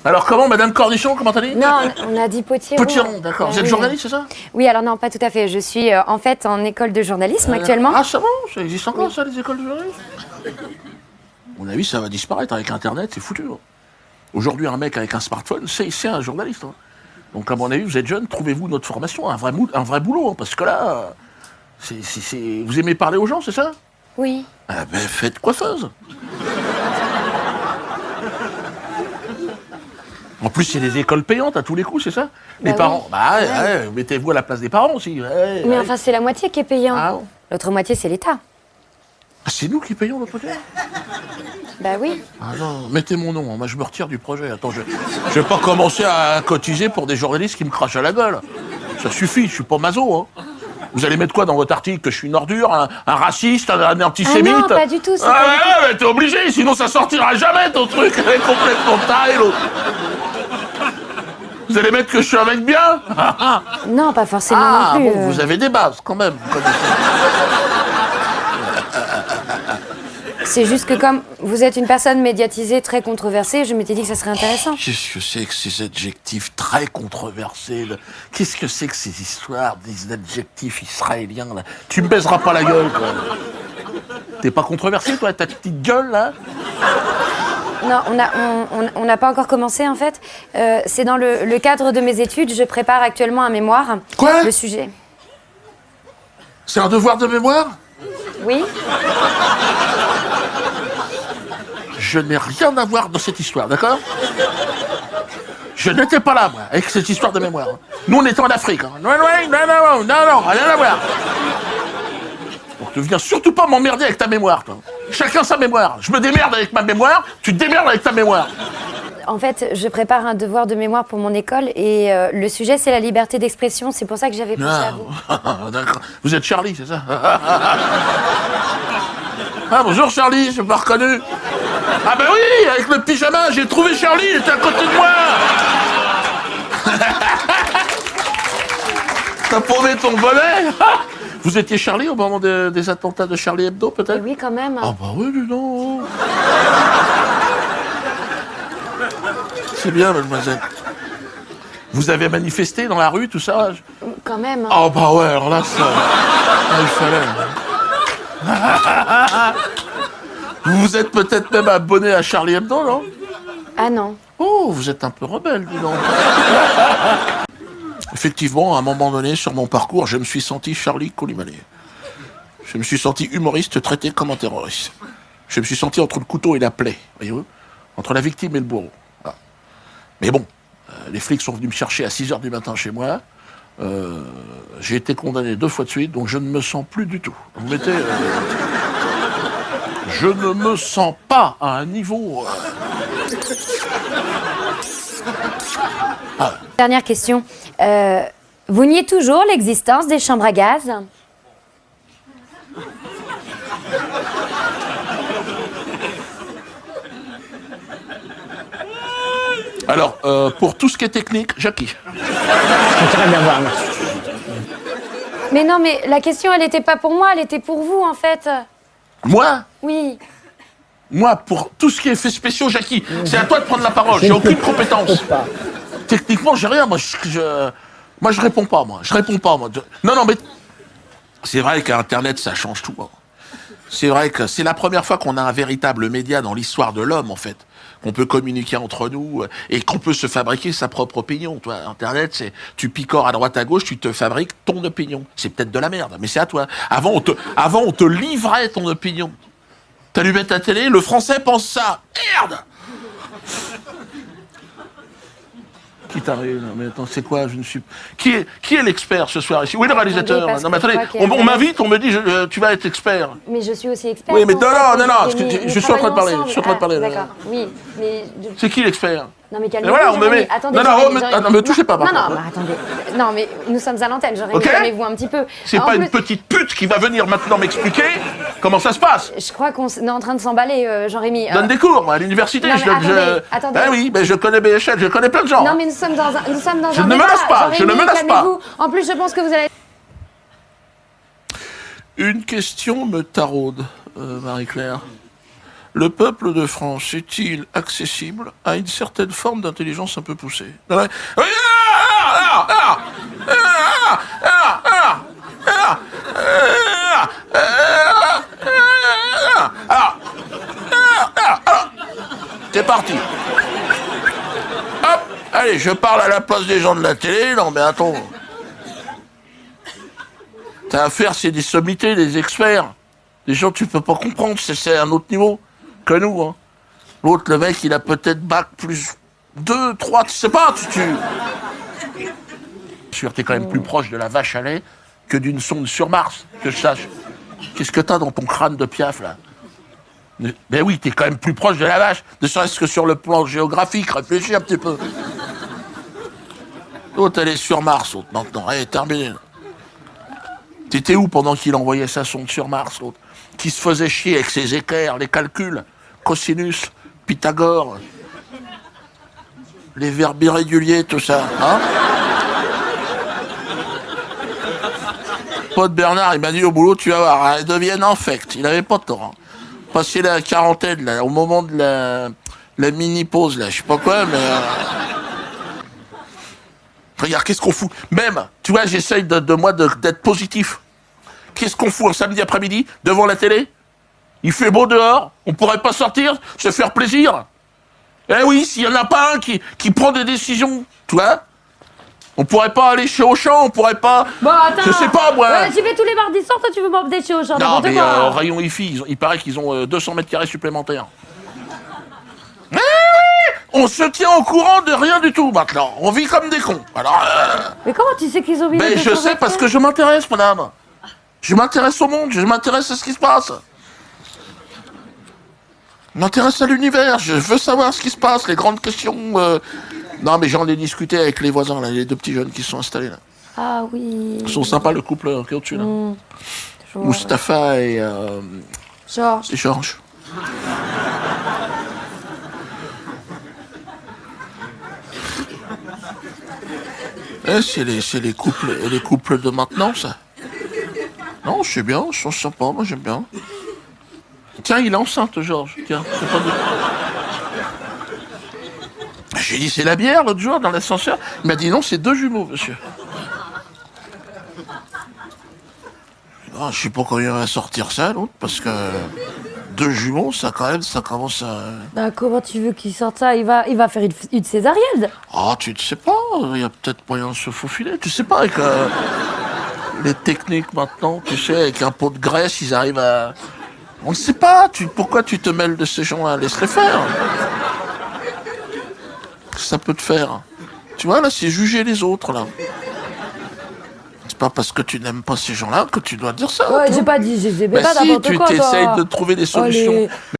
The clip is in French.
Alors comment, Madame Cornichon, comment t'as dit? Non, on a dit Potiron. Potiron, d'accord. Vous êtes oui. journaliste, c'est ça? Oui, alors non, pas tout à fait. Je suis en fait en école de journalisme actuellement. Ah, ça va? Ça existe encore, ça, les écoles de journalisme? À mon avis, ça va disparaître avec Internet, c'est foutu. Hein. Aujourd'hui, un mec avec un smartphone, c'est un journaliste. Hein. Donc, à mon avis, vous êtes jeune, trouvez-vous notre formation, un vrai boulot, hein, parce que là, vous aimez parler aux gens, c'est ça? Oui. Ah ben, faites coiffeuse. En plus, il y a des écoles payantes à tous les coups, c'est ça? Les parents, oui. mettez-vous à la place des parents aussi. Mais enfin, c'est la moitié qui est payant. Ah, L'autre moitié, c'est l'État. c'est nous qui payons l'autre côté? Bah oui. Ah non, mettez mon nom, hein. Moi je me retire du projet. Attends, je vais pas commencer à cotiser pour des journalistes qui me crachent à la gueule. Ça suffit, je suis pas maso. Hein. Vous allez mettre quoi dans votre article? Que je suis une ordure, un raciste, un antisémite? Ah non, pas du tout. Mais t'es obligé, sinon ça sortira jamais ton truc. Elle est complètement tarée, l'autre. Vous allez mettre que je suis un mec bien? Non, pas forcément non plus. Bon, vous avez des bases quand même. Vous connaissez. C'est juste que comme vous êtes une personne médiatisée, très controversée, je m'étais dit que ça serait intéressant. Qu'est-ce que c'est que ces adjectifs très controversés là? Qu'est-ce que c'est que ces histoires, des adjectifs israéliens là? Tu me baiseras pas la gueule, quoi. T'es pas controversé, toi, ta petite gueule, là? Non, on n'a pas encore commencé, en fait. C'est dans le cadre de mes études. Je prépare actuellement un mémoire. Quoi? Le sujet. C'est un devoir de mémoire? Oui. Je n'ai rien à voir dans cette histoire, d'accord? Je n'étais pas là, moi, avec cette histoire de mémoire. Nous, on était en Afrique. Hein. Non, rien à voir. Donc, ne viens surtout pas m'emmerder avec ta mémoire, toi. Chacun sa mémoire. Je me démerde avec ma mémoire, tu te démerdes avec ta mémoire. En fait, je prépare un devoir de mémoire pour mon école et le sujet, c'est la liberté d'expression. C'est pour ça que j'avais pensé à vous. D'accord. Vous êtes Charlie, c'est ça? Ah, bonjour Charlie, je m'ai pas reconnu. Ah ben oui, avec le pyjama, j'ai trouvé Charlie, il était à côté de moi. T'as paumé ton volet. Vous étiez Charlie au moment des attentats de Charlie Hebdo, peut-être? Oui, quand même. Ah bah oui, dis donc. C'est bien, mademoiselle. Vous avez manifesté dans la rue, tout ça? Quand même. Ah bah ouais, alors là, ça... il fallait... Vous vous êtes peut-être même abonné à Charlie Hebdo, non? Ah non. Oh, vous êtes un peu rebelle, dis donc. Effectivement, à un moment donné, sur mon parcours, je me suis senti Charlie Coulibaly. Je me suis senti humoriste traité comme un terroriste. Je me suis senti entre le couteau et la plaie, voyez-vous? Entre la victime et le bourreau. Voilà. Mais bon, les flics sont venus me chercher à 6h du matin chez moi. J'ai été condamné 2 fois de suite, donc je ne me sens plus du tout. Vous mettez... je ne me sens pas à un niveau... Dernière question. Vous niez toujours l'existence des chambres à gaz? Alors, pour tout ce qui est technique, Jackie. Très bien voir, merci. Mais non, mais la question, elle n'était pas pour moi, elle était pour vous, en fait. Moi? Oui. Moi, pour tout ce qui est effets spéciaux, Jackie, c'est à toi de prendre la parole. J'ai aucune compétence. Techniquement, j'ai rien. Moi, je réponds pas, moi. Je réponds pas, moi. Non, mais c'est vrai qu'Internet, ça change tout. Hein. C'est vrai que c'est la première fois qu'on a un véritable média dans l'histoire de l'homme, en fait. Qu'on peut communiquer entre nous et qu'on peut se fabriquer sa propre opinion. Toi, Internet, c'est tu picores à droite à gauche, tu te fabriques ton opinion. C'est peut-être de la merde, mais c'est à toi. Avant, on te livrait ton opinion. T'allumais ta télé, le français pense ça. Merde! Qui t'arrive? Non, mais attends, c'est quoi? Je ne suis... Qui est l'expert ce soir ici? Où est le réalisateur? Attendez, Non, mais attendez, parce que je crois on m'invite, on me dit, tu vas être expert. Mais je suis aussi expert. Oui, mais en fait, non, parce que je suis en train de parler. Je suis en train de parler. Ah, d'accord, oui. Mais... C'est qui l'expert? Non, mais Et calmez-vous. voilà, on me Jérémy. met... Attendez, Non, Jérémy, me touchez pas, par Non, contre. mais attendez. Non, mais nous sommes à l'antenne, Jérémy, Ok. calmez-vous un petit peu. C'est En pas plus, une petite pute qui va venir maintenant m'expliquer comment ça se passe. Je crois qu'on est en train de s'emballer, Jean-Rémy. Je donne des cours, moi, à l'université. Non, mais attendez. Ah oui, mais je connais BHL, je connais plein de gens. Non, mais nous sommes dans un Je ne débat. menace pas, je ne Jean-Rémy, menace pas. calmez-vous. En plus, je pense que vous allez... Une question me taraude, Marie-Claire. Le peuple de France est-il accessible à une certaine forme d'intelligence un peu poussée? C'est parti. Hop, allez, je parle à la place des gens de la télé. Non, mais attends. T'as affaire, c'est des sommités, des experts. Des gens que tu peux pas comprendre, c'est un autre niveau que nous. Hein. L'autre, le mec, il a peut-être bac plus 2, 3, tu sais pas. T'es quand même plus proche de la vache à lait que d'une sonde sur Mars, que je sache. Qu'est-ce que t'as dans ton crâne de piaf, là? Ben oui, t'es quand même plus proche de la vache, ne serait-ce que sur le plan géographique, réfléchis un petit peu. L'autre, elle est sur Mars, l'autre, maintenant. Allez, terminé. T'étais où pendant qu'il envoyait sa sonde sur Mars, l'autre? Qui se faisait chier avec ses équerres, les calculs, cosinus, Pythagore, les verbes irréguliers, tout ça, hein? Pote Bernard, il m'a dit au boulot, tu vas voir, elle devient infecte. Il avait pas tort. Hein. Passé la quarantaine, là, au moment de la mini-pause, là, je sais pas quoi, mais... Regarde, qu'est-ce qu'on fout? Même, tu vois, j'essaye d'être positif. Qu'est-ce qu'on fout un samedi après-midi, devant la télé? Il fait beau dehors, on pourrait pas sortir, se faire plaisir? Eh oui, s'il y en a pas un qui prend des décisions, tu vois? On pourrait pas aller chez Auchan, on pourrait pas... Bon, attends. Je sais pas, moi. J'y vais tous les mardis soirs, toi tu veux m'emmener chez Auchan, Non, n'importe mais quoi. rayon IFI, il paraît qu'ils ont 200 mètres carrés supplémentaires. On se tient au courant de rien du tout, maintenant. On vit comme des cons. Alors... Mais comment tu sais qu'ils ont mis Ben, je sais parce que je m'intéresse, madame. Je m'intéresse au monde, je m'intéresse à ce qui se passe. Je m'intéresse à l'univers, je veux savoir ce qui se passe, les grandes questions... Non, mais j'en ai discuté avec les voisins, là, les deux petits jeunes qui sont installés, là. Ah oui. Ils sont sympas, le couple qui est au-dessus, là. Genre, Mustapha et Georges. Georges. C'est les couples de maintenant, ça. Non, c'est bien, je trouve sympa, moi j'aime bien. Tiens, il est enceinte, Georges. Tiens, c'est pas bien. J'ai dit, c'est la bière, l'autre jour, dans l'ascenseur. Il m'a dit, non, c'est 2 jumeaux, monsieur. Ah, je sais pas quand il va sortir ça, l'autre, parce que 2 jumeaux, ça, quand même, ça commence à... Bah, comment tu veux qu'il sorte ça? Il va faire une césarienne. Ah, tu ne sais pas, il y a peut-être moyen de se faufiler. Tu sais pas, avec les techniques maintenant, tu sais, avec un pot de graisse, ils arrivent à... On ne sait pas, pourquoi tu te mêles de ces gens-là? Laisse-les faire. Ça peut te faire. Tu vois, là, c'est juger les autres, là. C'est pas parce que tu n'aimes pas ces gens-là que tu dois dire ça. Ouais, toi. j'ai pas dit, j'ai Bah pas si, n'importe tu quoi, toi. t'essayes de trouver des solutions. Allez.